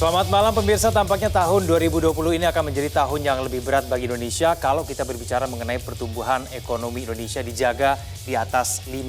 Selamat malam pemirsa, tampaknya tahun 2020 ini akan menjadi tahun yang lebih berat bagi Indonesia kalau kita berbicara mengenai pertumbuhan ekonomi Indonesia dijaga di atas 5%.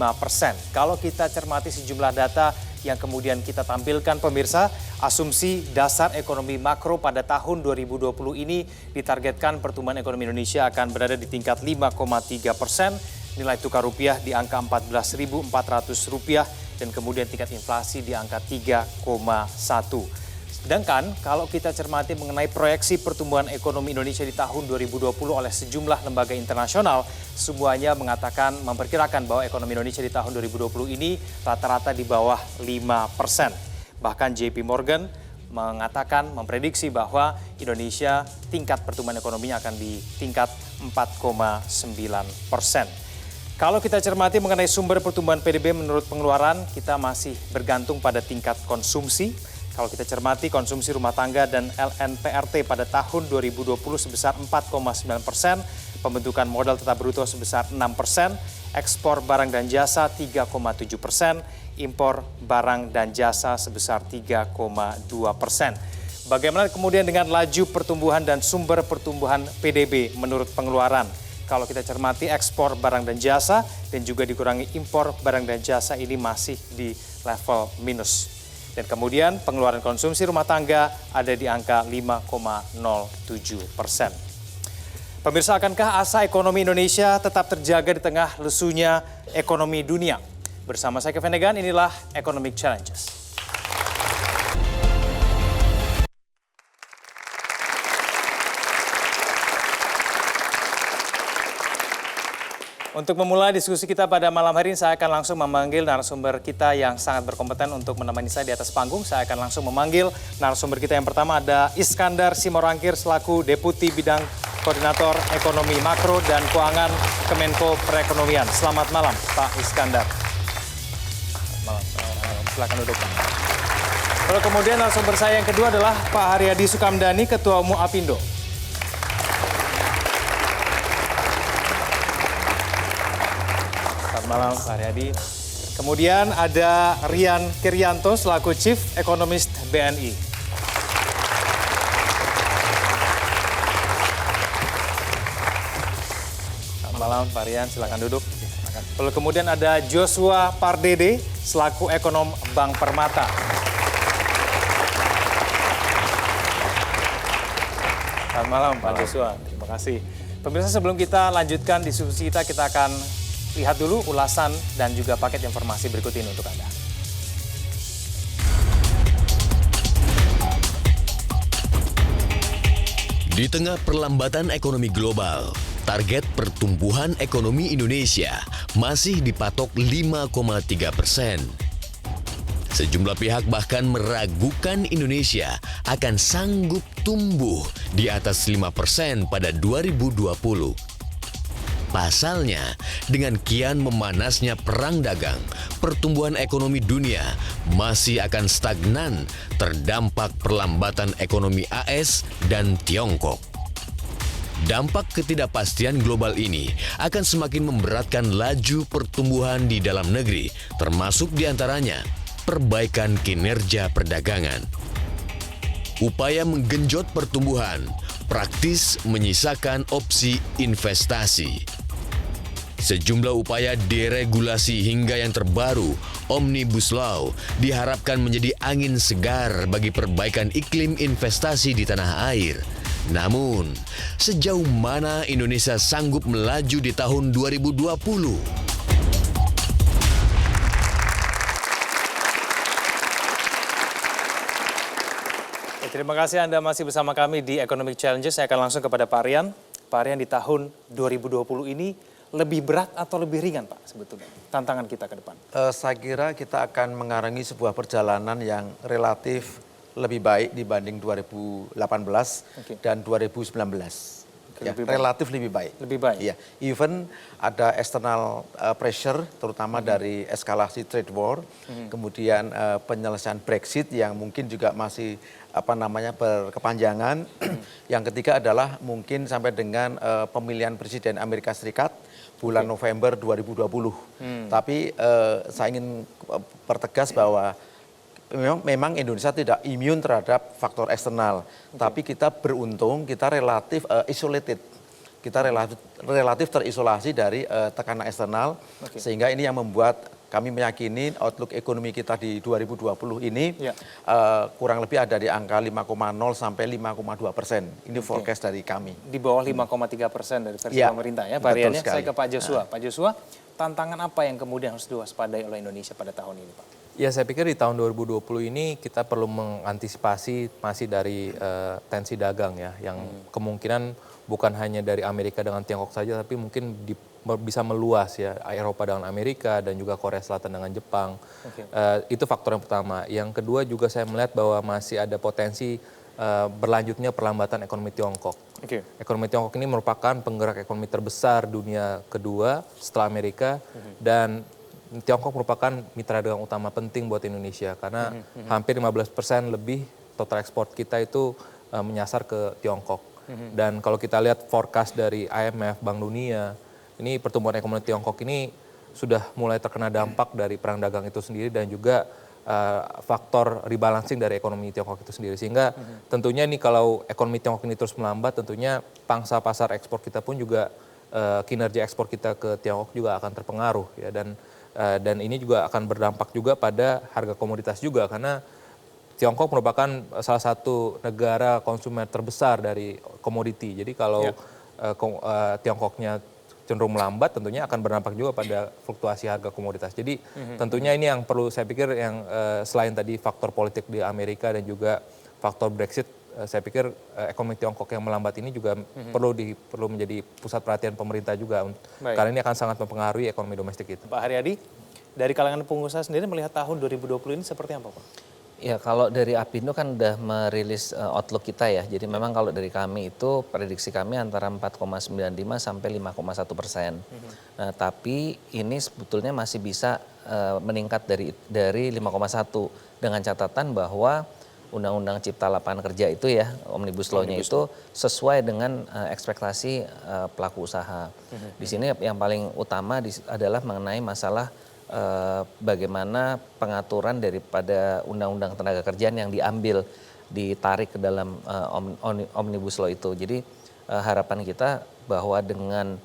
Kalau kita cermati sejumlah data yang kemudian kita tampilkan pemirsa, asumsi dasar ekonomi makro pada tahun 2020 ini ditargetkan pertumbuhan ekonomi Indonesia akan berada di tingkat 5,3%, nilai tukar rupiah di angka Rp14.400 dan kemudian tingkat inflasi di angka 3,1. Sedangkan kalau kita cermati mengenai proyeksi pertumbuhan ekonomi Indonesia di tahun 2020 oleh sejumlah lembaga internasional, semuanya memperkirakan bahwa ekonomi Indonesia di tahun 2020 ini rata-rata di bawah 5%. Bahkan JP Morgan memprediksi bahwa Indonesia tingkat pertumbuhan ekonominya akan di tingkat 4,9%. Kalau kita cermati mengenai sumber pertumbuhan PDB menurut pengeluaran, kita masih bergantung pada tingkat konsumsi. Kalau kita cermati konsumsi rumah tangga dan LNPRT pada tahun 2020 sebesar 4,9%, pembentukan modal tetap bruto sebesar 6%, ekspor barang dan jasa 3,7%, impor barang dan jasa sebesar 3,2%. Bagaimana kemudian dengan laju pertumbuhan dan sumber pertumbuhan PDB menurut pengeluaran? Kalau kita cermati ekspor barang dan jasa dan juga dikurangi impor barang dan jasa ini masih di level minus. Dan kemudian pengeluaran konsumsi rumah tangga ada di angka 5,07%. Pemirsa, akankah asa ekonomi Indonesia tetap terjaga di tengah lesunya ekonomi dunia? Bersama saya Kevin Negan, inilah Economic Challenges. Untuk memulai diskusi kita pada malam hari ini, saya akan langsung memanggil narasumber kita yang sangat berkompeten untuk menemani saya di atas panggung. Saya akan langsung memanggil narasumber kita yang pertama, ada Iskandar Simorangkir selaku Deputi Bidang Koordinator Ekonomi Makro dan Keuangan Kemenko Perekonomian. Selamat malam, Pak Iskandar. Selamat malam, silakan duduk. Lalu kemudian narasumber saya yang kedua adalah Pak Haryadi Sukamdhani, Ketua Umum Apindo. Malam Pak Haryadi. Kemudian ada Rian Kiryanto selaku Chief Economist BNI. Selamat malam Pak Rian, silakan duduk. Lalu kemudian ada Joshua Pardede selaku Ekonom Bank Permata. Selamat malam Pak Joshua, terima kasih. Pemirsa, sebelum kita lanjutkan diskusi kita akan lihat dulu ulasan dan juga paket informasi berikut ini untuk Anda. Di tengah perlambatan ekonomi global, target pertumbuhan ekonomi Indonesia masih dipatok 5,3%. Sejumlah pihak bahkan meragukan Indonesia akan sanggup tumbuh di atas 5% pada 2020. Pasalnya, dengan kian memanasnya perang dagang, pertumbuhan ekonomi dunia masih akan stagnan terdampak perlambatan ekonomi AS dan Tiongkok. Dampak ketidakpastian global ini akan semakin memberatkan laju pertumbuhan di dalam negeri, termasuk diantaranya perbaikan kinerja perdagangan. Upaya menggenjot pertumbuhan praktis menyisakan opsi investasi. Sejumlah upaya deregulasi hingga yang terbaru, Omnibus Law, diharapkan menjadi angin segar bagi perbaikan iklim investasi di tanah air. Namun, sejauh mana Indonesia sanggup melaju di tahun 2020? Terima kasih Anda masih bersama kami di Economic Challenges. Saya akan langsung kepada Pak Rian. Pak Rian, di tahun 2020 ini lebih berat atau lebih ringan Pak sebetulnya tantangan kita ke depan? Saya kira kita akan mengarungi sebuah perjalanan yang relatif lebih baik dibanding 2018 dan 2019. Ya, relatif lebih baik. Lebih baik. Ya, even ada external pressure, terutama dari eskalasi trade war, kemudian penyelesaian Brexit yang mungkin juga masih berkepanjangan. Yang ketiga adalah mungkin sampai dengan pemilihan Presiden Amerika Serikat bulan November 2020. Tapi saya ingin pertegas bahwa memang Indonesia tidak imun terhadap faktor eksternal, tapi kita beruntung kita relatif isolated. Kita relatif terisolasi dari tekanan eksternal, sehingga ini yang membuat kami meyakini outlook ekonomi kita di 2020 ini kurang lebih ada di angka 5,0 sampai 5,2%. Ini forecast dari kami. Di bawah 5,3% dari versi pemerintah ya Pak Rian. Saya ke Pak Joshua. Pak Joshua, tantangan apa yang kemudian harus diwaspadai oleh Indonesia pada tahun ini Pak? Ya, saya pikir di tahun 2020 ini kita perlu mengantisipasi masih dari tensi dagang ya, yang kemungkinan bukan hanya dari Amerika dengan Tiongkok saja, tapi mungkin bisa meluas ya, Eropa dengan Amerika dan juga Korea Selatan dengan Jepang. Itu faktor yang pertama. Yang kedua juga saya melihat bahwa masih ada potensi berlanjutnya perlambatan ekonomi Tiongkok. Ekonomi Tiongkok ini merupakan penggerak ekonomi terbesar dunia kedua setelah Amerika, dan Tiongkok merupakan mitra dagang utama penting buat Indonesia karena hampir 15% lebih total ekspor kita itu menyasar ke Tiongkok. Dan kalau kita lihat forecast dari IMF, Bank Dunia, ini pertumbuhan ekonomi Tiongkok ini sudah mulai terkena dampak dari perang dagang itu sendiri dan juga faktor rebalancing dari ekonomi Tiongkok itu sendiri. Sehingga tentunya ini kalau ekonomi Tiongkok ini terus melambat, tentunya pangsa pasar ekspor kita pun juga kinerja ekspor kita ke Tiongkok juga akan terpengaruh ya, dan ini juga akan berdampak juga pada harga komoditas juga karena Tiongkok merupakan salah satu negara konsumen terbesar dari komoditi. Jadi kalau Tiongkoknya cenderung melambat, tentunya akan berdampak juga pada fluktuasi harga komoditas. Jadi tentunya ini yang perlu saya pikir yang selain tadi faktor politik di Amerika dan juga faktor Brexit, saya pikir ekonomi Tiongkok yang melambat ini juga perlu menjadi pusat perhatian pemerintah juga. Karena ini akan sangat mempengaruhi ekonomi domestik itu. Pak Haryadi, dari kalangan pengusaha sendiri melihat tahun 2020 ini seperti apa Pak? Ya, kalau dari Apindo kan udah merilis outlook kita ya. Jadi memang kalau dari kami itu prediksi kami antara 4,95 sampai 5,1%. Nah, tapi ini sebetulnya masih bisa meningkat dari 5,1 dengan catatan bahwa Undang-Undang Cipta Lapangan Kerja itu ya, Omnibus Law-nya itu sesuai dengan ekspektasi pelaku usaha. Di sini yang paling utama adalah mengenai masalah bagaimana pengaturan daripada Undang-Undang Tenaga Kerjaan yang ditarik ke dalam Omnibus Law itu. Jadi harapan kita bahwa dengan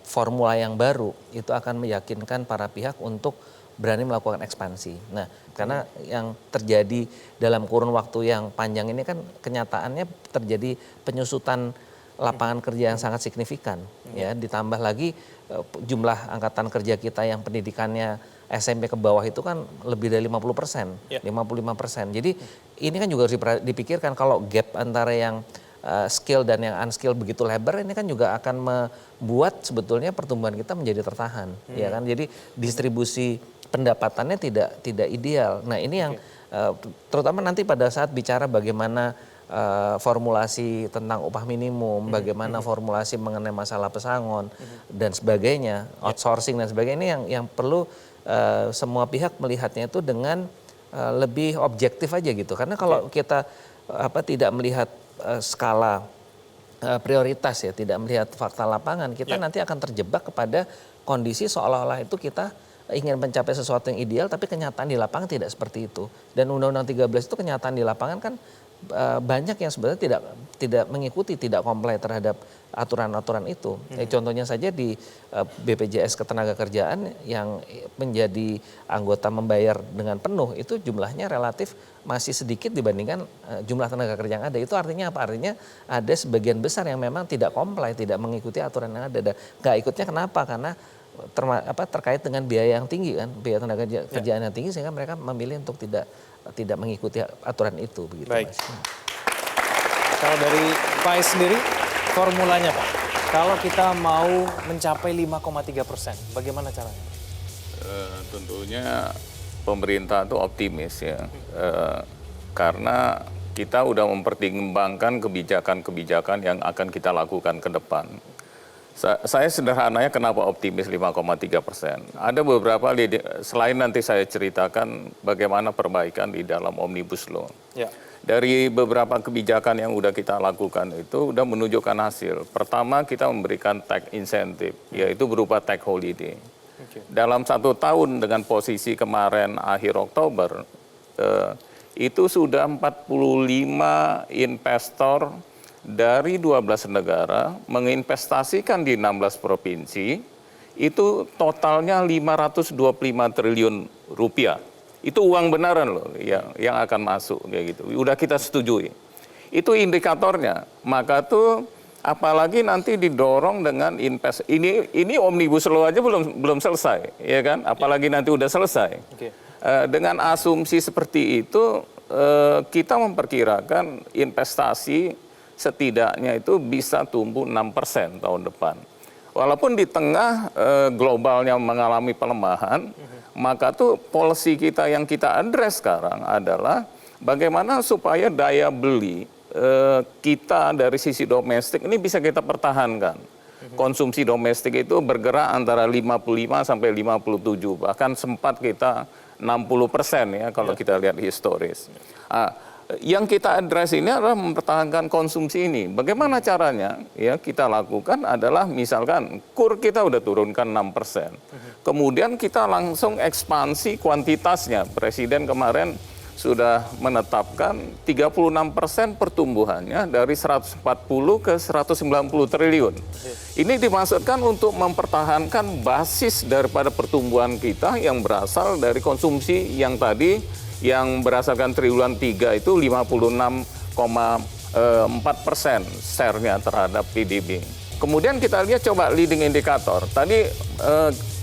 formula yang baru itu akan meyakinkan para pihak untuk berani melakukan ekspansi. Nah, karena yang terjadi dalam kurun waktu yang panjang ini kan kenyataannya terjadi penyusutan lapangan kerja yang sangat signifikan ya, ditambah lagi jumlah angkatan kerja kita yang pendidikannya SMP ke bawah itu kan lebih dari 50%, 55%. Jadi ini kan juga harus dipikirkan kalau gap antara yang skill dan yang unskill begitu lebar, ini kan juga akan membuat sebetulnya pertumbuhan kita menjadi tertahan, ya kan. Jadi distribusi pendapatannya tidak ideal. Nah, ini yang terutama nanti pada saat bicara bagaimana formulasi tentang upah minimum, bagaimana formulasi mengenai masalah pesangon dan sebagainya, outsourcing dan sebagainya, ini yang perlu semua pihak melihatnya itu dengan lebih objektif aja gitu. Karena kalau kita tidak melihat skala prioritas ya, tidak melihat fakta lapangan, kita nanti akan terjebak kepada kondisi seolah-olah itu kita ingin mencapai sesuatu yang ideal, tapi kenyataan di lapangan tidak seperti itu. Dan Undang-Undang 13 itu kenyataan di lapangan kan banyak yang sebenarnya tidak mengikuti, tidak comply terhadap aturan-aturan itu. Contohnya saja di BPJS Ketenagakerjaan yang menjadi anggota membayar dengan penuh itu jumlahnya relatif masih sedikit dibandingkan jumlah tenaga kerja yang ada. Itu artinya apa? Artinya ada sebagian besar yang memang tidak comply, tidak mengikuti aturan yang ada. Dan nggak ikutnya kenapa? Karena terkait dengan biaya yang tinggi kan, biaya tenaga kerjaan yang tinggi, sehingga mereka memilih untuk tidak mengikuti aturan itu begitu. Baik. Mas. Kalau dari Pak sendiri formulanya Pak, kalau kita mau mencapai 5,3%, bagaimana caranya? Tentunya pemerintah itu optimis ya, karena kita udah mempertimbangkan kebijakan-kebijakan yang akan kita lakukan ke depan. Saya sederhananya kenapa optimis 5,3%. Ada beberapa, selain nanti saya ceritakan bagaimana perbaikan di dalam Omnibus Law. Ya. Dari beberapa kebijakan yang udah kita lakukan itu udah menunjukkan hasil. Pertama, kita memberikan tax incentive, yaitu berupa tax holiday. Dalam 1 tahun dengan posisi kemarin akhir Oktober, itu sudah 45 investor dari 12 negara menginvestasikan di 16 provinsi, itu totalnya 525 triliun rupiah. Itu uang benaran loh yang akan masuk kayak gitu. Udah kita setujui. Itu indikatornya. Maka tuh apalagi nanti didorong dengan ini omnibus law aja belum selesai, ya kan? Apalagi nanti udah selesai. Oke. Dengan asumsi seperti itu kita memperkirakan investasi setidaknya itu bisa tumbuh 6% tahun depan. Walaupun di tengah globalnya mengalami pelemahan, maka tuh policy kita yang kita address sekarang adalah bagaimana supaya daya beli kita dari sisi domestik ini bisa kita pertahankan. Konsumsi domestik itu bergerak antara 55 sampai 57, bahkan sempat kita 60% ya kalau kita lihat historis. Yang kita address ini adalah mempertahankan konsumsi ini. Bagaimana caranya? Ya, kita lakukan adalah misalkan KUR kita udah turunkan 6%. Kemudian kita langsung ekspansi kuantitasnya. Presiden kemarin sudah menetapkan 36% pertumbuhannya dari 140 ke 190 triliun. Ini dimaksudkan untuk mempertahankan basis daripada pertumbuhan kita yang berasal dari konsumsi yang tadi yang berdasarkan triwulan 3 itu 56,4% share-nya terhadap PDB. Kemudian kita lihat coba leading indikator. Tadi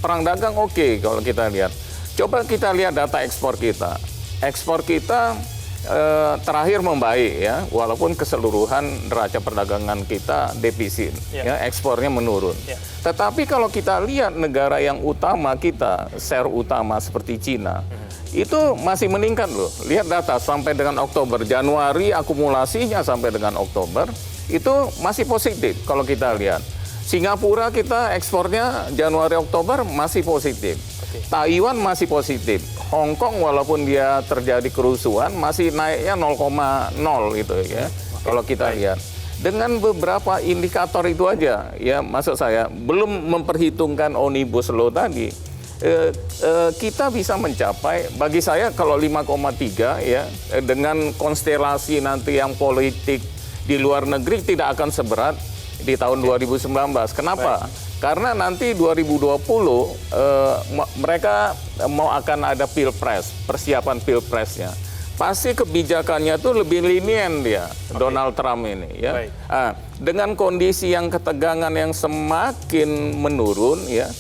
perang dagang oke kalau kita lihat. Coba kita lihat data ekspor kita. Ekspor kita terakhir membaik ya, walaupun keseluruhan neraca perdagangan kita defisit, ya ekspornya menurun. Tetapi kalau kita lihat negara yang utama kita, share utama seperti Cina, itu masih meningkat loh. Lihat data sampai dengan Oktober, Januari akumulasinya sampai dengan Oktober itu masih positif kalau kita lihat. Singapura kita ekspornya Januari Oktober masih positif. Taiwan masih positif. Hong Kong walaupun dia terjadi kerusuhan masih naiknya 0,0 gitu ya. Kalau kita lihat dengan beberapa indikator itu aja ya, maksud saya belum memperhitungkan omnibus law tadi. Kita bisa mencapai, bagi saya kalau 5,3 ya, dengan konstelasi nanti yang politik di luar negeri tidak akan seberat di tahun 2019. Kenapa? Karena nanti 2020 mereka mau akan ada pilpres, persiapan pilpresnya. Pasti kebijakannya tuh lebih lenient dia, Donald Trump ini ya. Dengan kondisi yang ketegangan yang semakin menurun ya,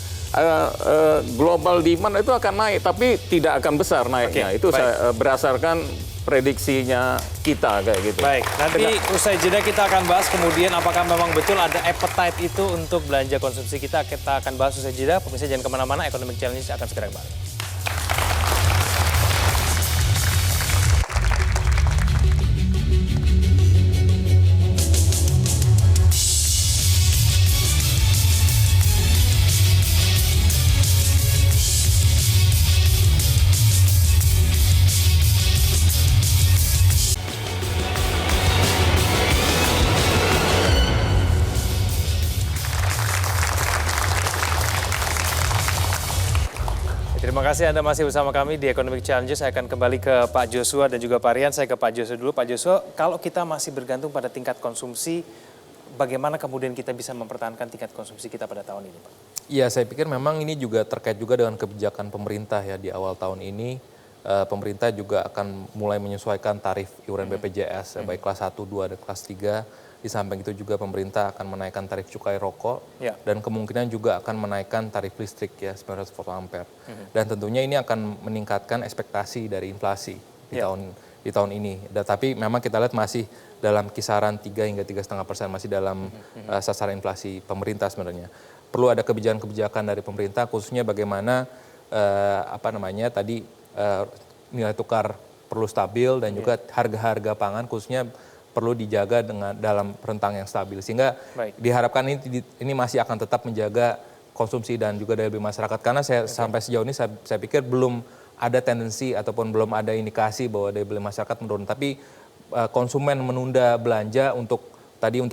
global demand itu akan naik, tapi tidak akan besar naiknya. Itu saya berdasarkan prediksinya kita kayak gitu. Baik, nanti usai jeda kita akan bahas kemudian apakah memang betul ada appetite itu untuk belanja konsumsi kita. Kita akan bahas usai jeda. Pemirsa jangan kemana-mana, Economic Challenge akan segera kembali. Terima kasih Anda masih bersama kami di Economic Challenge. Saya akan kembali ke Pak Joshua dan juga Pak Rian. Saya ke Pak Joshua dulu. Pak Joshua, kalau kita masih bergantung pada tingkat konsumsi, bagaimana kemudian kita bisa mempertahankan tingkat konsumsi kita pada tahun ini, Pak? Iya, saya pikir memang ini juga terkait juga dengan kebijakan pemerintah ya di awal tahun ini. Pemerintah juga akan mulai menyesuaikan tarif iuran BPJS, baik kelas 1, 2, dan kelas 3. Di samping itu juga pemerintah akan menaikkan tarif cukai rokok dan kemungkinan juga akan menaikkan tarif listrik ya 900 volt ampere. Dan tentunya ini akan meningkatkan ekspektasi dari inflasi di tahun ini. Tapi memang kita lihat masih dalam kisaran 3 hingga 3,5%, masih dalam sasaran inflasi pemerintah sebenarnya. Perlu ada kebijakan-kebijakan dari pemerintah khususnya bagaimana nilai tukar perlu stabil dan juga harga-harga pangan khususnya perlu dijaga dalam rentang yang stabil, sehingga diharapkan ini masih akan tetap menjaga konsumsi dan juga daya beli masyarakat, karena sampai sejauh ini saya pikir belum ada tendensi ataupun belum ada indikasi bahwa daya beli masyarakat menurun, tapi konsumen menunda belanja untuk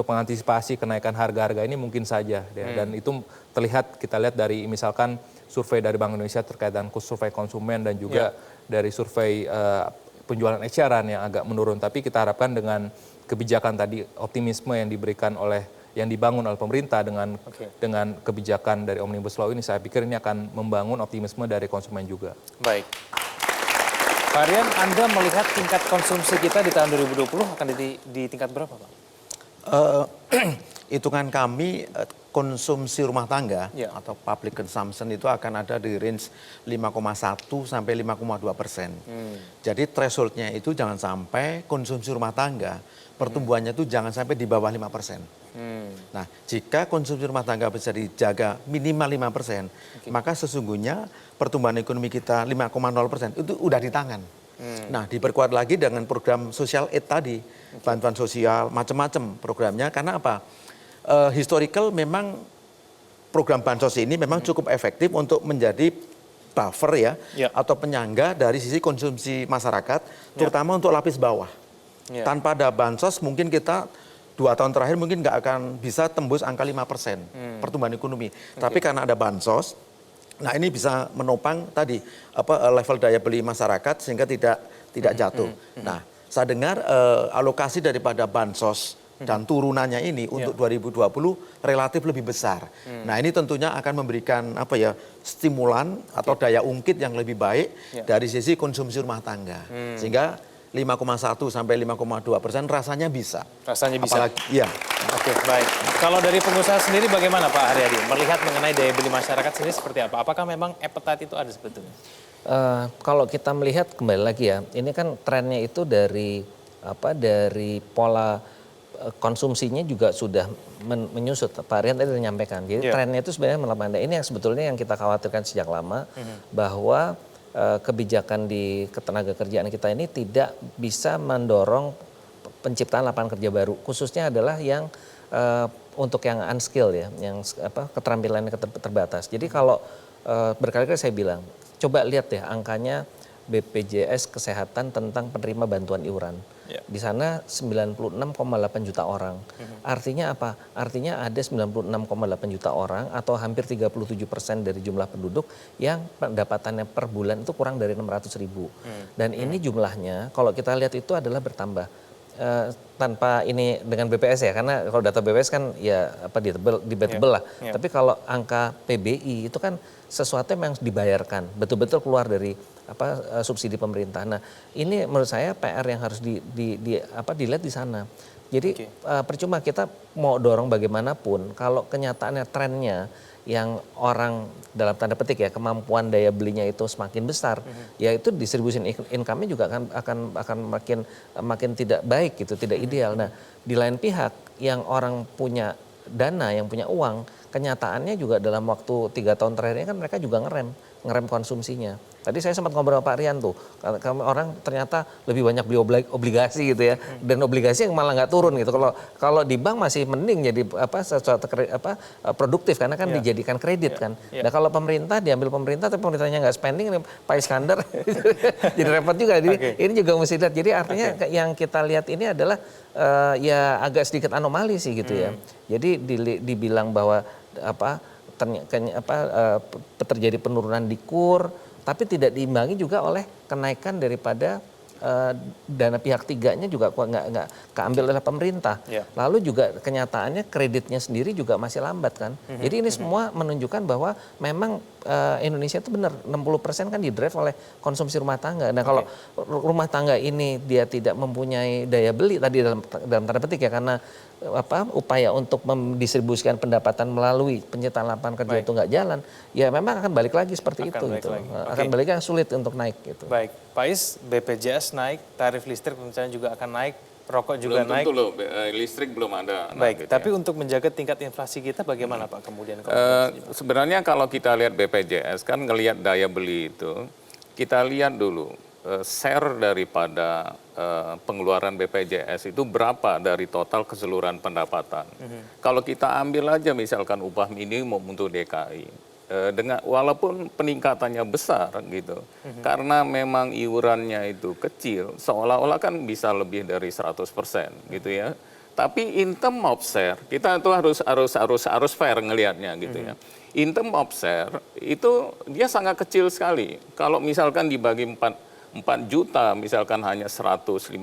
mengantisipasi kenaikan harga-harga ini mungkin saja dan itu terlihat, kita lihat dari misalkan survei dari Bank Indonesia terkait dengan survei konsumen dan juga dari survei penjualan eceran yang agak menurun. Tapi kita harapkan dengan kebijakan tadi, optimisme yang dibangun oleh pemerintah dengan kebijakan dari Omnibus Law ini, saya pikir ini akan membangun optimisme dari konsumen juga. Baik. Pak Rian, Anda melihat tingkat konsumsi kita di tahun 2020 akan di tingkat berapa, Pak? Hitungan kami konsumsi rumah tangga Ya. atau public consumption itu akan ada di range 5,1 sampai 5,2%. Jadi thresholdnya itu jangan sampai konsumsi rumah tangga pertumbuhannya itu jangan sampai di bawah 5%. Nah, jika konsumsi rumah tangga bisa dijaga minimal 5%, maka sesungguhnya pertumbuhan ekonomi kita 5,0% itu udah di tangan. Nah, diperkuat lagi dengan program social aid tadi, bantuan sosial, macam-macam programnya. Karena apa? Historical memang program bansos ini memang cukup efektif untuk menjadi buffer ya, atau penyangga dari sisi konsumsi masyarakat, terutama untuk lapis bawah. Tanpa ada bansos mungkin kita 2 tahun terakhir mungkin nggak akan bisa tembus angka 5% pertumbuhan ekonomi. Tapi karena ada bansos, nah ini bisa menopang tadi level daya beli masyarakat sehingga tidak jatuh. Nah, saya dengar alokasi daripada bansos dan turunannya ini untuk 2020 relatif lebih besar. Nah, ini tentunya akan memberikan stimulan atau daya ungkit yang lebih baik dari sisi konsumsi rumah tangga. Sehingga 5,1 sampai 5,2% rasanya bisa. Rasanya bisa. Apalagi, ya. Oke, baik. Kalau dari pengusaha sendiri bagaimana Pak Haryadi? Melihat mengenai daya beli masyarakat sendiri seperti apa? Apakah memang appetite itu ada sebetulnya? Kalau kita melihat kembali lagi ya, ini kan trennya itu dari pola konsumsinya juga sudah menyusut. Pak Rian tadi sudah menyampaikan. Jadi trennya itu sebenarnya melambai. Ini yang sebetulnya yang kita khawatirkan sejak lama, bahwa kebijakan di ketenaga kerjaan kita ini tidak bisa mendorong penciptaan lapangan kerja baru, khususnya adalah yang untuk yang unskilled ya, yang keterampilannya terbatas. Jadi kalau berkali-kali saya bilang, coba lihat ya angkanya BPJS Kesehatan tentang penerima bantuan iuran. Di sana 96,8 juta orang. Artinya apa? Artinya ada 96,8 juta orang atau hampir 37% dari jumlah penduduk yang pendapatannya per bulan itu kurang dari 600.000. Dan ini jumlahnya kalau kita lihat itu adalah bertambah. Tanpa ini dengan BPS ya, karena kalau data BPS kan ya debatable lah. Tapi kalau angka PBI itu kan sesuatu yang dibayarkan, betul-betul keluar dari subsidi pemerintah. Nah, ini menurut saya PR yang harus dilihat di sana. Jadi percuma kita mau dorong bagaimanapun kalau kenyataannya trennya yang orang dalam tanda petik ya kemampuan daya belinya itu semakin besar, ya itu distribusi income-nya juga akan makin tidak baik gitu, tidak ideal. Nah, di lain pihak yang orang punya dana, yang punya uang, kenyataannya juga dalam waktu 3 tahun terakhir ini kan mereka juga ngerem konsumsinya. Tadi saya sempat ngobrol sama Pak Rian tuh, orang ternyata lebih banyak beli obligasi gitu ya, dan obligasi yang malah nggak turun gitu. Kalau di bank masih mending jadi sesuatu produktif karena kan dijadikan kredit kan. Nah kalau pemerintah diambil pemerintah tapi pemerintahnya nggak spending, Pak Iskandar jadi repot juga. Jadi ini juga mesti lihat. Jadi artinya yang kita lihat ini adalah ya agak sedikit anomali sih gitu ya. Jadi dibilang bahwa terjadi penurunan di KUR, tapi tidak diimbangi juga oleh kenaikan daripada dana pihak tiganya juga nggak keambil oleh pemerintah. Lalu juga kenyataannya kreditnya sendiri juga masih lambat kan. Jadi ini semua menunjukkan bahwa memang Indonesia itu benar 60% kan didrive oleh konsumsi rumah tangga. Nah kalau rumah tangga ini dia tidak mempunyai daya beli tadi dalam tanda petik ya, karena upaya untuk mendistribusikan pendapatan melalui penciptaan lapangan kerja itu nggak jalan, ya memang akan balik lagi seperti itu gitu. Akan balik lagi sulit untuk naik gitu. Baik, Pak Is, BPJS naik, tarif listrik misalnya juga akan naik, rokok juga naik. Belum tentu loh, listrik belum ada. Baik, tapi untuk menjaga tingkat inflasi kita bagaimana Pak kemudian? Sebenarnya kalau kita lihat BPJS kan ngelihat daya beli itu, kita lihat dulu share daripada pengeluaran BPJS itu berapa dari total keseluruhan pendapatan. Kalau kita ambil aja misalkan upah minimum untuk DKI, walaupun peningkatannya besar gitu, karena memang iurannya itu kecil, seolah-olah kan bisa lebih dari 100% gitu ya. Tapi in term of share, kita tuh harus fair ngelihatnya gitu ya. In term of share itu dia sangat kecil sekali. Kalau misalkan dibagi 4 juta misalkan hanya 150.000,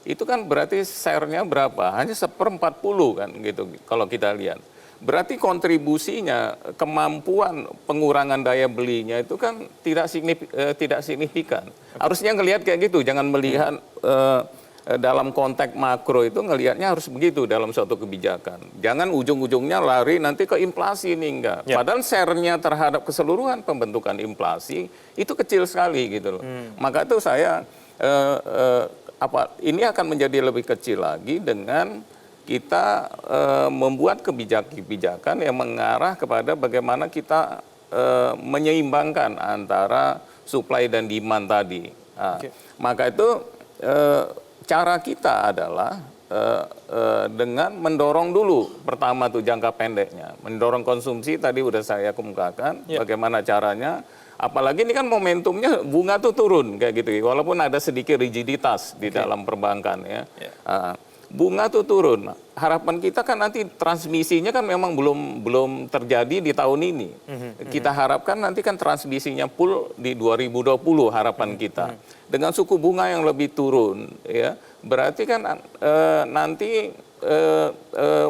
itu kan berarti share-nya berapa? Hanya 1/40 kan gitu kalau kita lihat. Berarti kontribusinya, kemampuan pengurangan daya belinya itu kan tidak signifikan. Harusnya ngelihat kayak gitu, jangan melihat dalam konteks makro itu ngelihatnya harus begitu dalam suatu kebijakan. Jangan ujung-ujungnya lari nanti ke inflasi nih, enggak. Padahal share-nya terhadap keseluruhan pembentukan inflasi itu kecil sekali gitu loh. Maka itu saya ini akan menjadi lebih kecil lagi dengan kita membuat kebijakan yang mengarah kepada bagaimana kita menyeimbangkan antara supply dan demand tadi. Nah, maka itu cara kita adalah dengan mendorong dulu, pertama tuh jangka pendeknya, mendorong konsumsi tadi udah saya kemukakan, bagaimana caranya. Apalagi ini kan momentumnya bunga tuh turun kayak gitu, walaupun ada sedikit rigiditas di dalam perbankan ya. Bunga tuh turun. Harapan kita kan nanti transmisinya kan memang belum terjadi di tahun ini. Kita harapkan nanti kan transmisinya full di 2020 harapan kita. Dengan suku bunga yang lebih turun, ya berarti kan nanti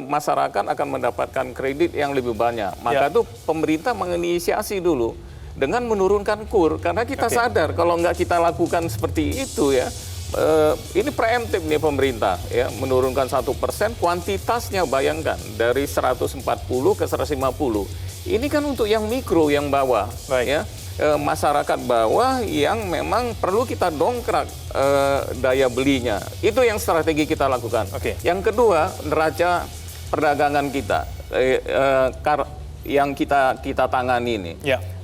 masyarakat akan mendapatkan kredit yang lebih banyak. Maka tuh pemerintah menginisiasi dulu dengan menurunkan KUR, karena kita sadar kalau nggak kita lakukan seperti itu ya. Ini preemptif nih pemerintah ya, menurunkan 1%, kuantitasnya bayangkan dari 140 ke 150. Ini kan untuk yang mikro, yang bawah ya, masyarakat bawah yang memang perlu kita dongkrak daya belinya. Itu yang strategi kita lakukan. Yang kedua, neraca perdagangan kita yang kita tangani ini.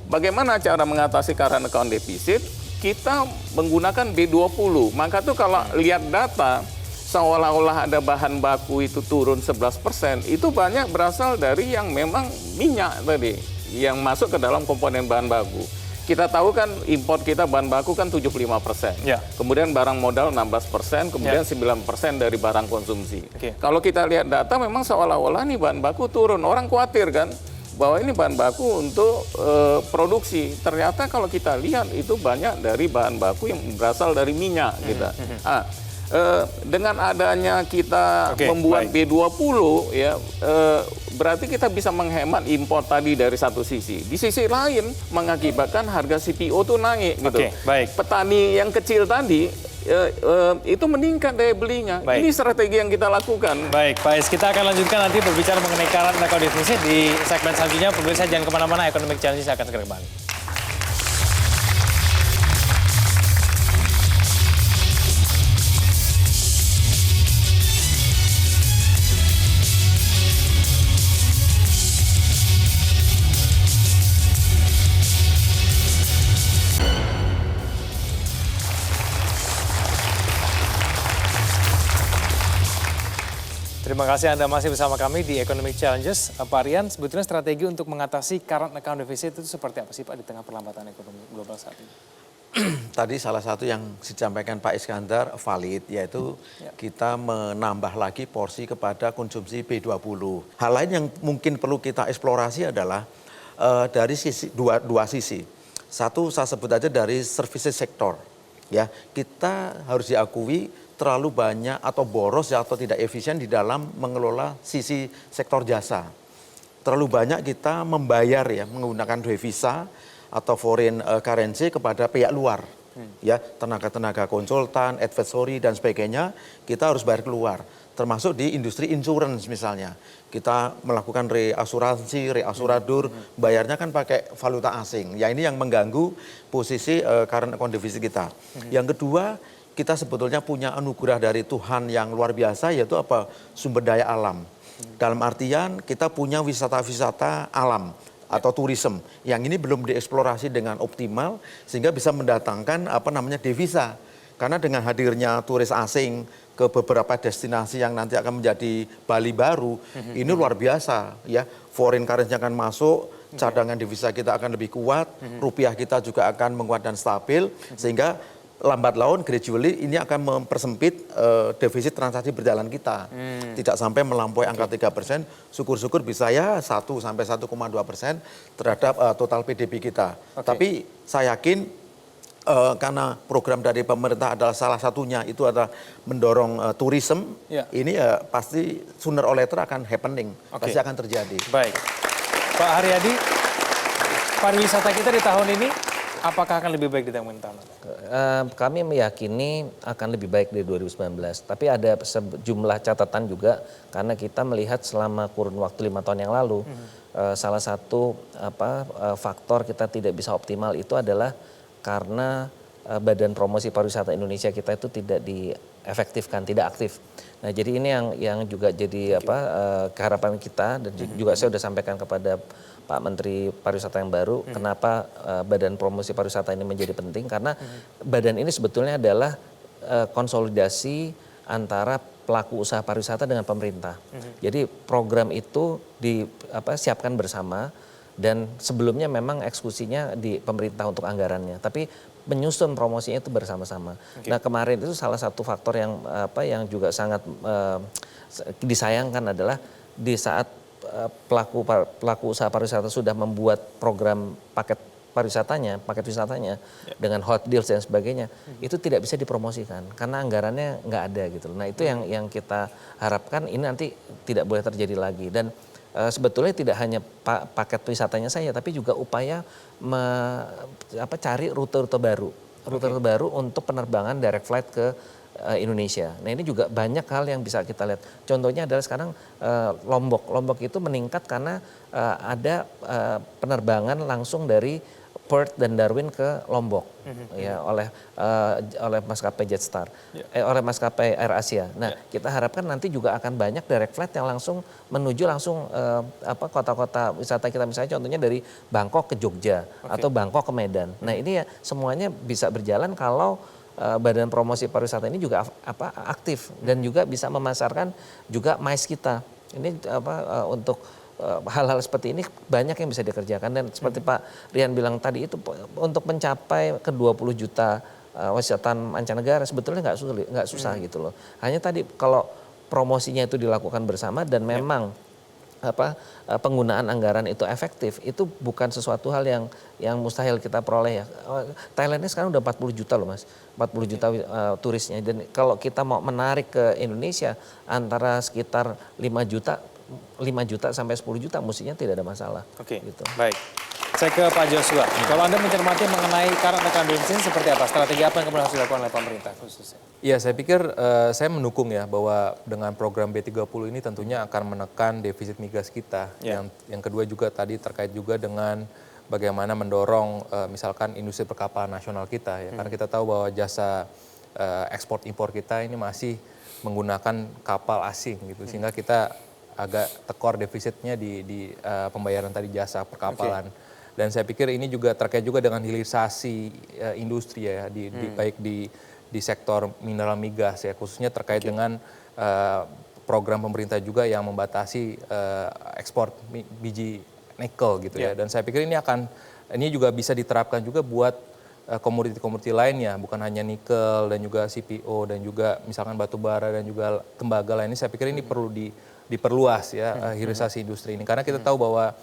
Bagaimana cara mengatasi current account deficit? Kita menggunakan B20. Maka tuh kalau lihat data seolah-olah ada bahan baku itu turun 11%, itu banyak berasal dari yang memang minyak tadi yang masuk ke dalam komponen bahan baku. Kita tahu kan import kita bahan baku kan 75%. Kemudian barang modal 16%, kemudian 9% dari barang konsumsi. Kalau kita lihat data memang seolah-olah nih bahan baku turun. Orang khawatir kan bahwa ini bahan baku untuk produksi. Ternyata kalau kita lihat itu banyak dari bahan baku yang berasal dari minyak kita. Dengan adanya kita membuat B20 ya, berarti kita bisa menghemat impor tadi dari satu sisi. Di sisi lain mengakibatkan harga CPO itu naik gitu. Petani yang kecil tadi itu meningkat daya belinya. Ini strategi yang kita lakukan. Baik, Pak Is, kita akan lanjutkan nanti berbicara mengenai current account deficit di segmen selanjutnya. Pemirsa jangan kemana-mana, Economic Challenge akan segera kembali. Terima kasih Anda masih bersama kami di Economic Challenges. Pak Rian, sebetulnya strategi untuk mengatasi current account deficit itu seperti apa sih Pak di tengah perlambatan ekonomi global saat ini? Tadi salah satu yang disampaikan Pak Iskandar valid, yaitu kita menambah lagi porsi kepada konsumsi B20. Hal lain yang mungkin perlu kita eksplorasi adalah dari sisi dua sisi. Satu saya sebut aja dari services sektor. Ya, kita harus diakui terlalu banyak atau boros atau tidak efisien di dalam mengelola sisi sektor jasa. Terlalu banyak kita membayar ya menggunakan devisa atau foreign currency kepada pihak luar. Ya, tenaga-tenaga konsultan, advisory dan sebagainya kita harus bayar keluar. Termasuk di industri insurance misalnya. Kita melakukan reasuransi, reasuradur, bayarnya kan pakai valuta asing. Ya ini yang mengganggu posisi current account deficit kita. Yang kedua, kita sebetulnya punya anugerah dari Tuhan yang luar biasa, yaitu apa? Sumber daya alam. Dalam artian kita punya wisata-wisata alam atau tourism yang ini belum dieksplorasi dengan optimal sehingga bisa mendatangkan devisa. Karena dengan hadirnya turis asing ke beberapa destinasi yang nanti akan menjadi Bali baru, ini luar biasa ya. Foreign currency akan masuk, cadangan devisa kita akan lebih kuat, rupiah kita juga akan menguat dan stabil, sehingga lambat laun gradually ini akan mempersempit defisit transaksi berjalan kita. Tidak sampai melampaui angka 3%, syukur-syukur bisa ya 1 sampai 1,2% terhadap total PDB kita. Tapi saya yakin karena program dari pemerintah adalah salah satunya itu adalah mendorong tourism, ini ya pasti sooner or later akan happening, pasti akan terjadi. Baik, Pak Haryadi, pariwisata kita di tahun ini apakah akan lebih baik di tahun ini? Kami meyakini akan lebih baik dari 2019. Tapi ada sejumlah catatan juga karena kita melihat selama kurun waktu 5 tahun yang lalu, salah satu faktor kita tidak bisa optimal itu adalah karena Badan Promosi Pariwisata Indonesia kita itu tidak diefektifkan, tidak aktif. Nah, jadi ini yang juga jadi keharapan kita dan juga saya sudah sampaikan kepada Pak Menteri Pariwisata yang baru, kenapa Badan Promosi Pariwisata ini menjadi penting karena badan ini sebetulnya adalah konsolidasi antara pelaku usaha pariwisata dengan pemerintah. Jadi program itu disiapkan bersama dan sebelumnya memang eksekusinya di pemerintah untuk anggarannya, tapi menyusun promosinya itu bersama-sama. Nah, kemarin itu salah satu faktor yang juga sangat disayangkan adalah di saat pelaku usaha pariwisata sudah membuat program paket wisatanya dengan hot deals dan sebagainya, itu tidak bisa dipromosikan karena anggarannya nggak ada gitu. Nah, itu yang kita harapkan ini nanti tidak boleh terjadi lagi. Dan sebetulnya tidak hanya paket wisatanya saja, tapi juga upaya cari rute-rute baru untuk penerbangan direct flight ke Indonesia. Nah, ini juga banyak hal yang bisa kita lihat. Contohnya adalah sekarang Lombok itu meningkat karena ada penerbangan langsung dari Perth dan Darwin ke Lombok ya oleh maskapai Jetstar, oleh maskapai AirAsia. Nah, kita harapkan nanti juga akan banyak direct flight yang langsung menuju kota-kota wisata kita, misalnya contohnya dari Bangkok ke Jogja atau Bangkok ke Medan. Nah, ini ya semuanya bisa berjalan kalau Badan Promosi Pariwisata ini juga aktif dan juga bisa memasarkan juga MICE kita. Ini untuk hal-hal seperti ini banyak yang bisa dikerjakan dan seperti Pak Rian bilang tadi itu untuk mencapai ke 20 juta wisatawan mancanegara sebetulnya nggak susah gitu loh. Hanya tadi kalau promosinya itu dilakukan bersama dan memang penggunaan anggaran itu efektif, itu bukan sesuatu hal yang mustahil kita peroleh ya. Thailand ini sekarang udah 40 juta loh Mas, 40 juta turisnya, dan kalau kita mau menarik ke Indonesia antara sekitar 5 juta sampai 10 juta mestinya tidak ada masalah. Oke, gitu. Baik. Saya ke Pak Joshua. Kalau Anda mencermati mengenai current account deficit seperti apa? Strategi apa yang kemudian harus dilakukan oleh pemerintah khususnya? Iya, saya pikir saya mendukung ya bahwa dengan program B30 ini tentunya akan menekan defisit migas kita. Yang kedua juga tadi terkait juga dengan bagaimana mendorong misalkan industri perkapalan nasional kita ya. Karena kita tahu bahwa jasa ekspor impor kita ini masih menggunakan kapal asing gitu, sehingga kita agak tekor defisitnya di pembayaran tadi jasa perkapalan. Dan saya pikir ini juga terkait juga dengan hilirisasi industri ya, baik di sektor mineral migas ya, khususnya terkait dengan program pemerintah juga yang membatasi ekspor biji nikel gitu ya. Dan saya pikir ini juga bisa diterapkan juga buat komoditi-komoditi lainnya, bukan hanya nikel dan juga CPO dan juga misalkan batu bara dan juga tembaga lainnya. Saya pikir ini perlu diperluas ya hilirisasi industri ini, karena kita tahu bahwa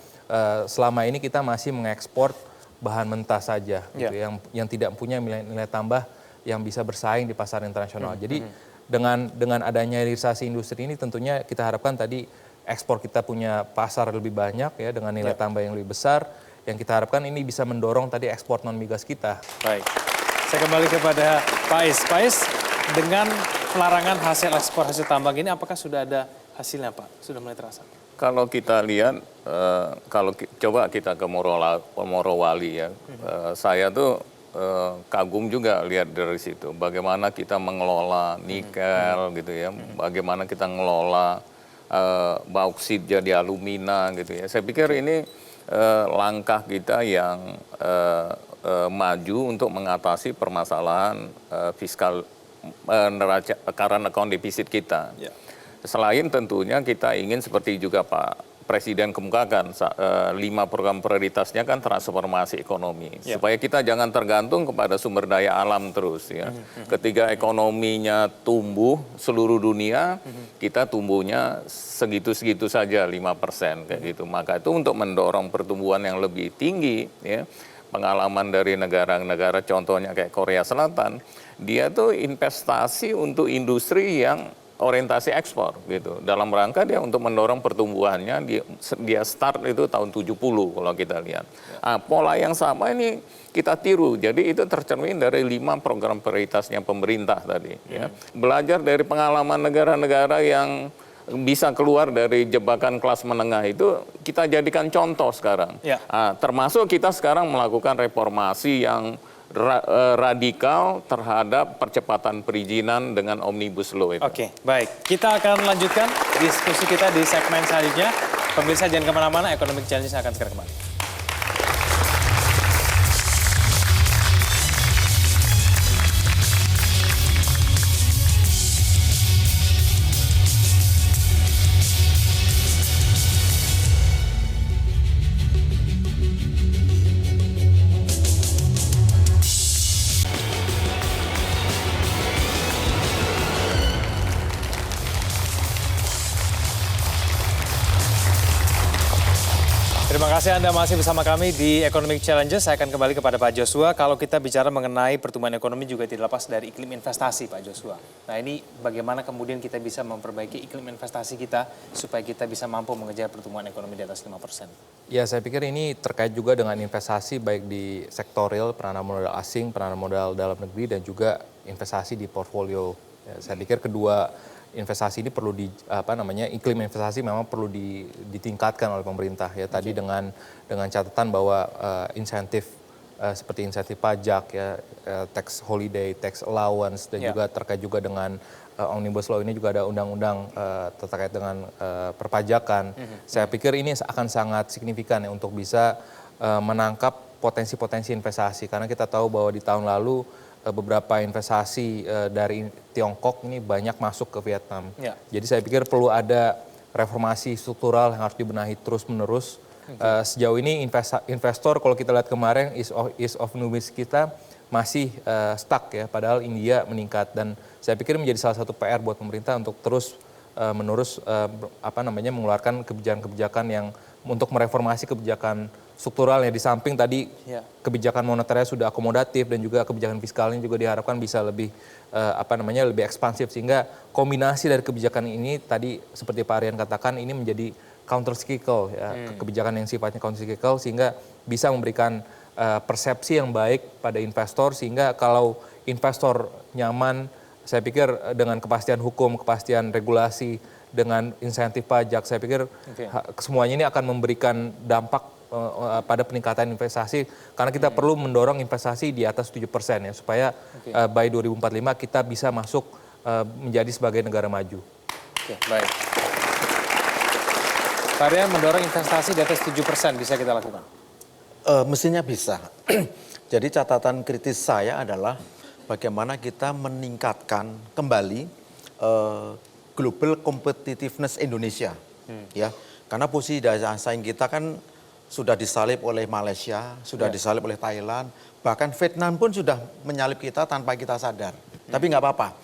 selama ini kita masih mengekspor bahan mentah saja gitu, yang tidak punya nilai tambah yang bisa bersaing di pasar internasional. Jadi dengan adanya hilirisasi industri ini tentunya kita harapkan tadi ekspor kita punya pasar lebih banyak ya dengan nilai tambah yang lebih besar, yang kita harapkan ini bisa mendorong tadi ekspor non migas kita. Baik. Saya kembali kepada Pak Is. Pak Is, dengan pelarangan hasil ekspor hasil tambang ini apakah sudah ada hasilnya Pak? Sudah mulai terasa? Kalau kita lihat, coba kita ke Morowali ya, saya tuh kagum juga lihat dari situ bagaimana kita mengelola nikel gitu ya, bagaimana kita mengelola bauksit jadi alumina gitu ya. Saya pikir ini langkah kita yang maju untuk mengatasi permasalahan fiskal neraca current account deficit kita. Selain tentunya kita ingin seperti juga Pak Presiden kemukakan 5 program prioritasnya kan transformasi ekonomi, supaya kita jangan tergantung kepada sumber daya alam terus ya. Ketika ekonominya tumbuh seluruh dunia, kita tumbuhnya segitu-segitu saja 5% kayak gitu. Maka itu untuk mendorong pertumbuhan yang lebih tinggi ya, pengalaman dari negara-negara contohnya kayak Korea Selatan, dia tuh investasi untuk industri yang orientasi ekspor gitu. Dalam rangka dia untuk mendorong pertumbuhannya, dia start itu tahun 70 kalau kita lihat. Nah, pola yang sama ini kita tiru. Jadi itu tercermin dari 5 program prioritasnya pemerintah tadi. Ya. Belajar dari pengalaman negara-negara yang bisa keluar dari jebakan kelas menengah itu, kita jadikan contoh sekarang. Ya. Nah, termasuk kita sekarang melakukan reformasi yang radikal terhadap percepatan perizinan dengan Omnibus Law itu. Oke, baik. Kita akan lanjutkan diskusi kita di segmen selanjutnya. Pemirsa jangan kemana-mana, Economic Challenge akan segera kembali. Terima kasih Anda masih bersama kami di Economic Challenges. Saya akan kembali kepada Pak Joshua. Kalau kita bicara mengenai pertumbuhan ekonomi juga tidak lepas dari iklim investasi, Pak Joshua. Nah, ini bagaimana kemudian kita bisa memperbaiki iklim investasi kita supaya kita bisa mampu mengejar pertumbuhan ekonomi di atas 5%? Ya, saya pikir ini terkait juga dengan investasi baik di sektor real, peranan modal asing, peranan modal dalam negeri, dan juga investasi di portfolio. Ya, saya pikir kedua investasi ini perlu iklim investasi memang perlu ditingkatkan oleh pemerintah ya. Tadi dengan catatan bahwa insentif seperti insentif pajak ya, tax holiday, tax allowance, dan juga terkait juga dengan Omnibus Law ini juga ada undang-undang terkait dengan perpajakan. Saya pikir ini akan sangat signifikan ya untuk bisa menangkap potensi-potensi investasi, karena kita tahu bahwa di tahun lalu beberapa investasi dari Tiongkok ini banyak masuk ke Vietnam. Ya. Jadi saya pikir perlu ada reformasi struktural yang harus dibenahi terus-menerus. Sejauh ini investor kalau kita lihat kemarin ease of doing business kita masih stuck ya, padahal India meningkat, dan saya pikir menjadi salah satu PR buat pemerintah untuk terus menerus mengeluarkan kebijakan-kebijakan yang untuk mereformasi kebijakan strukturalnya. Di samping tadi kebijakan moneternya sudah akomodatif, dan juga kebijakan fiskalnya juga diharapkan bisa lebih lebih ekspansif, sehingga kombinasi dari kebijakan ini tadi seperti Pak Aryan katakan ini menjadi counter cyclical ya, kebijakan yang sifatnya counter cyclical, sehingga bisa memberikan persepsi yang baik pada investor, sehingga kalau investor nyaman, saya pikir dengan kepastian hukum, kepastian regulasi, dengan insentif pajak, saya pikir semuanya ini akan memberikan dampak pada peningkatan investasi, karena kita perlu mendorong investasi di atas 7% ya, supaya by 2045 kita bisa masuk menjadi sebagai negara maju. Oke, baik. Pak Aryan, mendorong investasi di atas 7% bisa kita lakukan? Mestinya bisa. Jadi catatan kritis saya adalah bagaimana kita meningkatkan kembali global competitiveness Indonesia, ya, karena posisi daya saing kita kan sudah disalip oleh Malaysia, sudah disalip oleh Thailand, bahkan Vietnam pun sudah menyalip kita tanpa kita sadar. Tapi nggak apa-apa.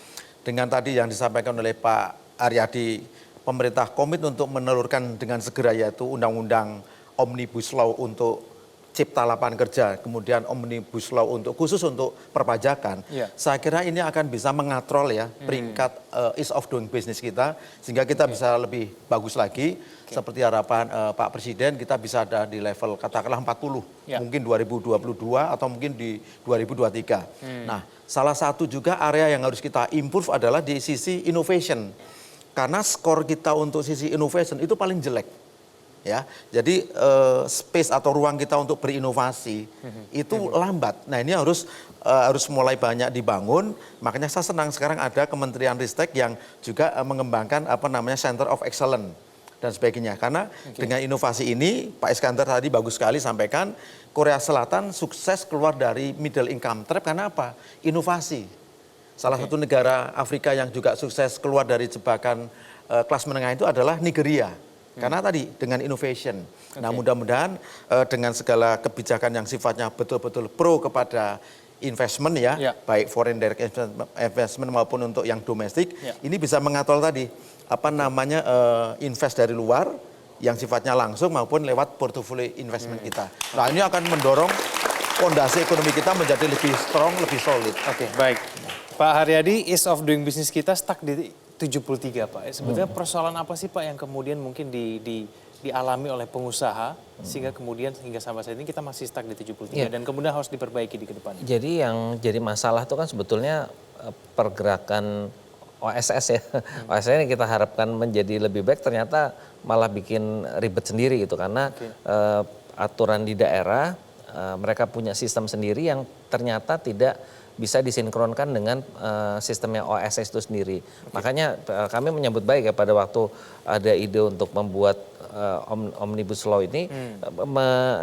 Dengan tadi yang disampaikan oleh Pak Aryadi, pemerintah komit untuk menelurkan dengan segera, yaitu Undang-Undang Omnibus Law untuk Cipta Lapangan Kerja, kemudian Omnibus Law khusus untuk perpajakan. Saya kira ini akan bisa mengatrol ya peringkat ease of doing business kita, sehingga kita bisa lebih bagus lagi. Seperti harapan Pak Presiden, kita bisa ada di level katakanlah 40, mungkin 2022 atau mungkin di 2023. Nah, salah satu juga area yang harus kita improve adalah di sisi innovation, karena skor kita untuk sisi innovation itu paling jelek. Ya, jadi space atau ruang kita untuk berinovasi itu lambat. Nah, ini harus mulai banyak dibangun. Makanya saya senang sekarang ada Kementerian Ristek yang juga mengembangkan Center of Excellence dan sebagainya. Karena dengan inovasi ini, Pak Iskandar tadi bagus sekali sampaikan, Korea Selatan sukses keluar dari middle income trap karena apa? Inovasi. Salah satu negara Afrika yang juga sukses keluar dari jebakan kelas menengah itu adalah Nigeria. Karena tadi dengan innovation. Nah, mudah-mudahan dengan segala kebijakan yang sifatnya betul-betul pro kepada investment ya, baik foreign direct investment maupun untuk yang domestik, ini bisa mengatur tadi invest dari luar yang sifatnya langsung maupun lewat portofolio investment kita. Nah, ini akan mendorong fondasi ekonomi kita menjadi lebih strong, lebih solid. Oke, baik. Pak Haryadi, ease of doing business kita stuck di 73, Pak. Sebetulnya persoalan apa sih, Pak, yang kemudian mungkin dialami oleh pengusaha sehingga kemudian hingga sampai saat ini kita masih stuck di 73 dan kemudian harus diperbaiki di ke depan. Jadi yang jadi masalah itu kan sebetulnya pergerakan OSS ya. OSS ini kita harapkan menjadi lebih baik, ternyata malah bikin ribet sendiri gitu karena aturan di daerah mereka punya sistem sendiri yang ternyata tidak bisa disinkronkan dengan sistemnya OSS itu sendiri. Makanya kami menyambut baik ya pada waktu ada ide untuk membuat Omnibus Law ini,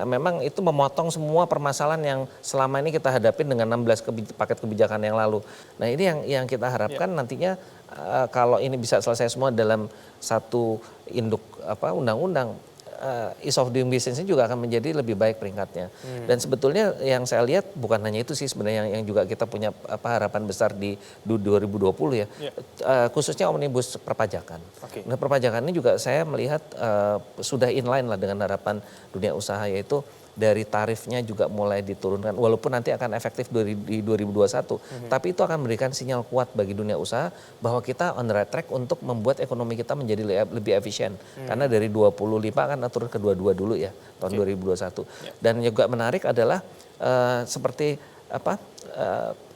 memang itu memotong semua permasalahan yang selama ini kita hadapin dengan 16 paket kebijakan yang lalu. Nah ini yang kita harapkan nantinya kalau ini bisa selesai semua dalam satu induk undang-undang, ease of doing business ini juga akan menjadi lebih baik peringkatnya. Dan sebetulnya yang saya lihat bukan hanya itu sih sebenarnya yang juga kita punya harapan besar di 2020 ya. Khususnya omnibus perpajakan. Nah, perpajakan ini juga saya melihat sudah inline lah dengan harapan dunia usaha, yaitu dari tarifnya juga mulai diturunkan, walaupun nanti akan efektif di 2021, tapi itu akan memberikan sinyal kuat bagi dunia usaha bahwa kita on the right track untuk membuat ekonomi kita menjadi lebih efisien. Karena dari 25 akan turun ke 22 dulu ya, tahun 2021. Dan juga menarik adalah seperti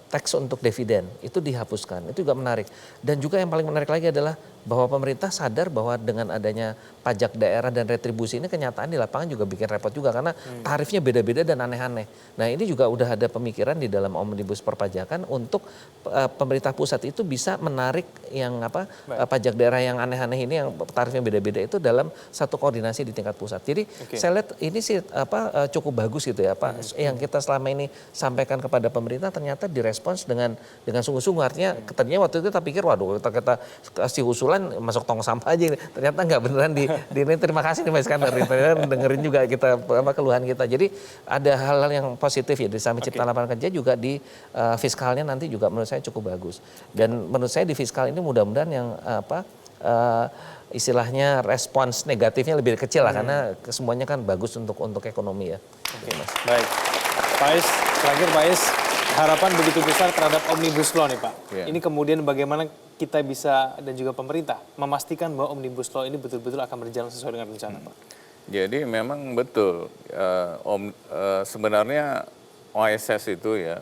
tax untuk dividen itu dihapuskan, itu juga menarik. Dan juga yang paling menarik lagi adalah bahwa pemerintah sadar bahwa dengan adanya pajak daerah dan retribusi ini kenyataan di lapangan juga bikin repot juga karena tarifnya beda-beda dan aneh-aneh. Nah ini juga udah ada pemikiran di dalam omnibus perpajakan untuk pemerintah pusat itu bisa menarik yang pajak daerah yang aneh-aneh ini yang tarifnya beda-beda itu dalam satu koordinasi di tingkat pusat. Jadi saya lihat ini sih cukup bagus gitu ya Pak. Yang kita selama ini sampaikan kepada pemerintah ternyata direspons dengan sungguh-sungguh. Artinya tadinya waktu itu kita pikir waduh kita kasih usulan masuk tong sampah aja. Ternyata nggak beneran di ini. Terima kasih nih Pak Iskandar. Dengerin juga kita keluhan kita. Jadi ada hal-hal yang positif ya di samping cipta lapangan kerja juga di fiskalnya nanti juga menurut saya cukup bagus. Dan menurut saya di fiskal ini mudah-mudahan yang istilahnya respons negatifnya lebih kecil lah karena semuanya kan bagus untuk ekonomi ya. Oke, Mas. Baik. Pak Is, terakhir Pak Is, harapan begitu besar terhadap Omnibus Law nih Pak. Ini kemudian bagaimana kita bisa dan juga pemerintah memastikan bahwa Omnibus Law ini betul-betul akan berjalan sesuai dengan rencana Pak. Jadi memang betul, sebenarnya OSS itu ya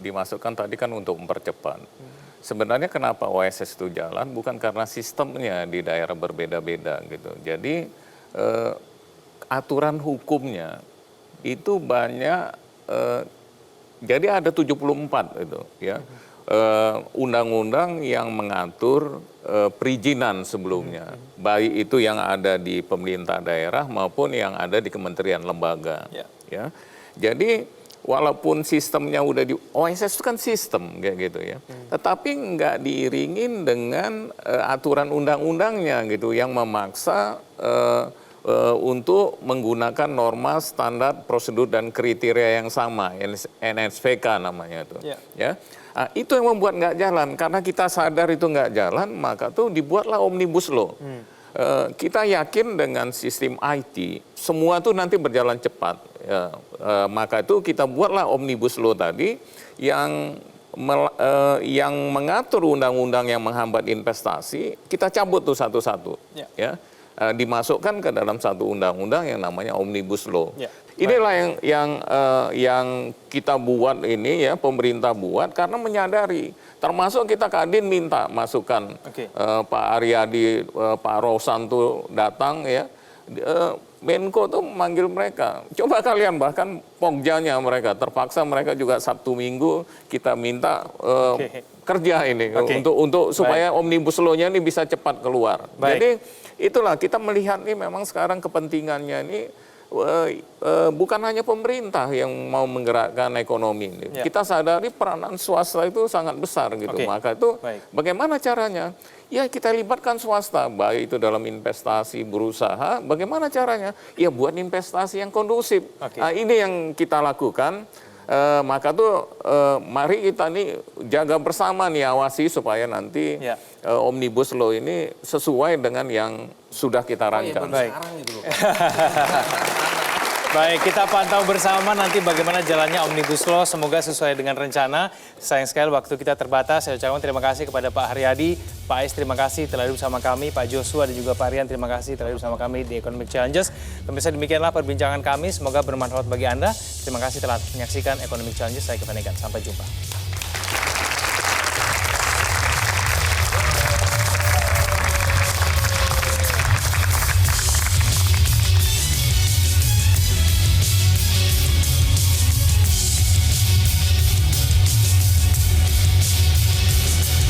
dimasukkan tadi kan untuk mempercepat. Sebenarnya kenapa OSS itu jalan bukan karena sistemnya di daerah berbeda-beda gitu. Jadi aturan hukumnya itu banyak, jadi ada 74 itu ya. Undang-undang yang mengatur perizinan sebelumnya, baik itu yang ada di pemerintah daerah maupun yang ada di kementerian lembaga. Ya. Jadi walaupun sistemnya udah di OSS itu kan sistem kayak gitu ya, tetapi nggak diiringin dengan aturan undang-undangnya gitu yang memaksa untuk menggunakan norma, standar, prosedur dan kriteria yang sama, NSVK namanya itu. Ya. Nah, itu yang membuat nggak jalan. Karena kita sadar itu nggak jalan, maka tuh dibuatlah Omnibus Law. Kita yakin dengan sistem IT, semua tuh nanti berjalan cepat. Maka itu kita buatlah Omnibus Law tadi yang mengatur undang-undang yang menghambat investasi, kita cabut tuh satu-satu. Ya. Dimasukkan ke dalam satu undang-undang yang namanya Omnibus Law. Inilah yang kita buat ini ya, pemerintah buat karena menyadari, termasuk kita Kadin minta masukan Pak Aryadi, Pak Rosan tuh datang ya, Menko tuh memanggil mereka. Coba kalian bahkan Pokjanya mereka terpaksa mereka juga Sabtu Minggu kita minta kerja ini untuk supaya Omnibus Law-nya ini bisa cepat keluar. Jadi itulah kita melihat nih memang sekarang kepentingannya ini bukan hanya pemerintah yang mau menggerakkan ekonomi ini. Kita sadari peranan swasta itu sangat besar gitu. Maka itu bagaimana caranya? Ya kita libatkan swasta, baik itu dalam investasi, berusaha. Bagaimana caranya? Ya buat investasi yang kondusif. Nah, ini yang kita lakukan. Maka tuh mari kita nih jaga bersama nih, awasi supaya nanti Omnibus Law ini sesuai dengan yang sudah kita rancang. Baik, kita pantau bersama nanti bagaimana jalannya Omnibus Law. Semoga sesuai dengan rencana. Sayang sekali waktu kita terbatas. Saya ucapkan terima kasih kepada Pak Haryadi, Pak Ais terima kasih telah hadir bersama kami, Pak Joshua dan juga Pak Rian terima kasih telah hadir bersama kami di Economic Challenges. Pemirsa, demikianlah perbincangan kami. Semoga bermanfaat bagi Anda. Terima kasih telah menyaksikan Economic Challenges. Saya Kevin Egan. Sampai jumpa.